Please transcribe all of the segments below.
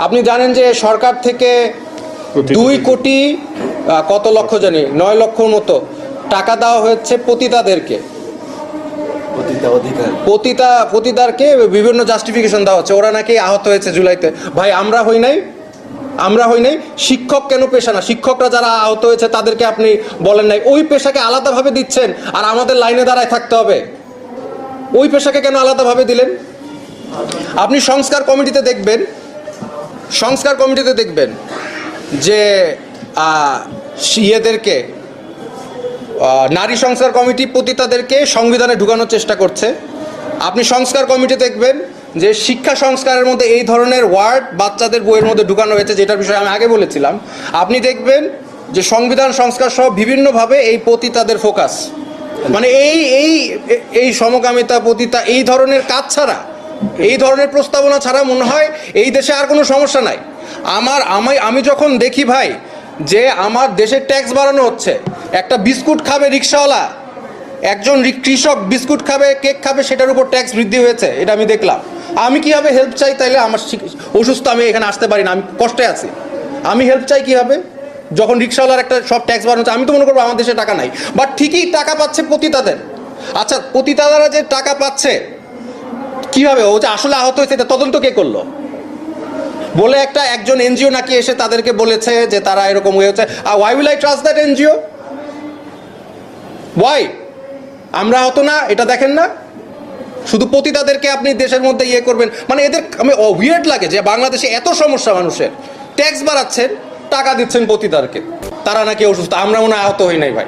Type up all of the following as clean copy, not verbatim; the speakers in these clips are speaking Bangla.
আপনি জানেন যে সরকার থেকে 2 কোটি কত লক্ষ জানি 9 লক্ষর মতো টাকা দেওয়া হয়েছে পতিতাদেরকে, পতিতাদেরকে বিভিন্ন জাস্টিফিকেশন দেওয়া হচ্ছে। ওরা নাকি আহত হয়েছে জুলাইতে। ভাই আমরা হই নাই। শিক্ষক কেন পেশা না? শিক্ষকরা যারা আহত হয়েছে তাদেরকে আপনি বলেন নাই। ওই পেশাকে আলাদাভাবে দিচ্ছেন আর আমাদের লাইনে দাঁড়ায় থাকতে হবে। ওই পেশাকে কেন আলাদাভাবে দিলেন? আপনি সংস্কার কমিটিতে দেখবেন যে ইয়েদেরকে নারী সংস্কার কমিটি পতিতাদেরকে সংবিধানে ঢুকানোর চেষ্টা করছে। আপনি সংস্কার কমিটি দেখবেন যে শিক্ষা সংস্কারের মধ্যে এই ধরনের ওয়ার্ড বাচ্চাদের বইয়ের মধ্যে ঢুকানো হয়েছে, যেটার বিষয়ে আমি আগে বলেছিলাম। আপনি দেখবেন যে সংবিধান সংস্কার সহ বিভিন্নভাবে এই পতিতাদের ফোকাস, মানে এই সমকামিতা পতিতা এই ধরনের কাজ ছাড়া, এই ধরনের প্রস্তাবনা ছাড়া মনে হয় এই দেশে আর কোনো সমস্যা নাই। আমি যখন দেখি ভাই যে আমার দেশের ট্যাক্স বাড়ানো হচ্ছে, একটা বিস্কুট খাবে রিক্সাওয়ালা, একজন কৃষক বিস্কুট খাবে, কেক খাবে, সেটার উপর ট্যাক্স বৃদ্ধি হয়েছে, এটা আমি দেখলাম। আমি কীভাবে হেল্প চাই? তাইলে আমার অসুস্থ, আমি এখানে আসতে পারি না, আমি কষ্টে আছি, আমি হেল্প চাই কীভাবে? যখন রিক্সাওয়ালার একটা সব ট্যাক্স বাড়ানো হচ্ছে, আমি তো মনে করবো আমার দেশে টাকা নাই, বাট ঠিকই টাকা পাচ্ছে পতিতাদের। আচ্ছা, পতিতারা যে টাকা পাচ্ছে কীভাবে? ও যে আসলে আহত হয়েছে এটা তদন্ত কে করলো? বলে একজন এনজিও নাকি এসে তাদেরকে বলেছে যে তারা এরকম হয়েছে। Why will I trust that NGO? Why? আমরা হতো না, এটা দেখেন না? শুধু পতিতাদেরকে আপনি দেশের মধ্যে ইয়ে করবেন, মানে এদের আমি উইয়ার্ড লাগে যে বাংলাদেশে এত সমস্যা মানুষের, ট্যাক্স বাড়াচ্ছেন, টাকা দিচ্ছেন পতিতাদেরকে, তারা নাকি অসুস্থ। আমরা মনে হয় আহত হই নাই ভাই,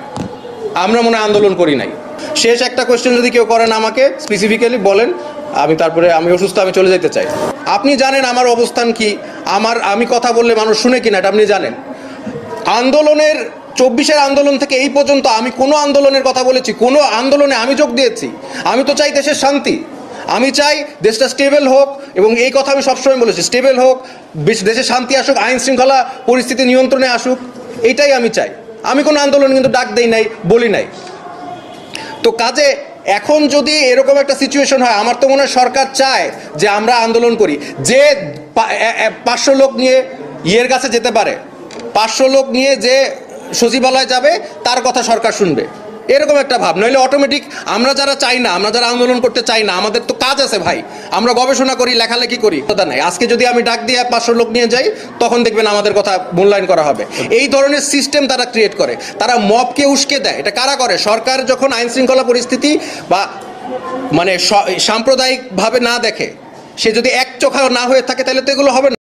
আমরা মনে হয় আন্দোলন করি নাই। শেষ একটা কোয়েশ্চেন যদি কেউ করেন আমাকে স্পেসিফিক্যালি বলেন, আমি অসুস্থ, আমি চলে যেতে চাই। আপনি জানেন আমার অবস্থান কি, আমি কথা বললে মানুষ শুনে কিনা এটা আপনি জানেন। আন্দোলনের 24-এর আন্দোলন থেকে এই পর্যন্ত আমি কোনো আন্দোলনের কথা বলেছি, কোনো আন্দোলনে আমি যোগ দিয়েছি? আমি তো চাই দেশের শান্তি, আমি চাই দেশটা স্টেবল হোক, এবং এই কথা আমি সবসময় বলেছি, স্টেবল হোক, দেশে শান্তি আসুক, আইন শৃঙ্খলা পরিস্থিতি নিয়ন্ত্রণে আসুক, এইটাই আমি চাই। আমি কোনো আন্দোলন কিন্তু ডাক দেই নাই, বলি নাই। তো কাজে এখন যদি এরকম একটা সিচুয়েশন হয়, আমার তো মনে হয় সরকার চায় যে আমরা আন্দোলন করি। যে 500 লোক নিয়ে ইয়ের কাছে যেতে পারে, 500 লোক নিয়ে যে সচিবালয় যাবে, তার কথা সরকার শুনবে, এরকম একটা ভাব। নইলে অটোমেটিক আমরা যারা চাই না, আমরা যারা আন্দোলন করতে চাই না, আমাদের তো কাজ আছে ভাই, আমরা গবেষণা করি, লেখালেখি করি, কথা নাই। আজকে যদি আমি ডাক দিয়ে 500 লোক নিয়ে যাই, তখন দেখবেন আমাদের কথা মূল্যায়ন করা হবে। এই ধরনের সিস্টেম তারা ক্রিয়েট করে, তারা মবকে উস্কে দেয়। এটা কারা করে? সরকার যখন আইন শৃঙ্খলা পরিস্থিতি বা মানে সাম্প্রদায়িকভাবে না দেখে, সে যদি এক চোখা না হয়ে থাকে, তাহলে তো এগুলো হবে না।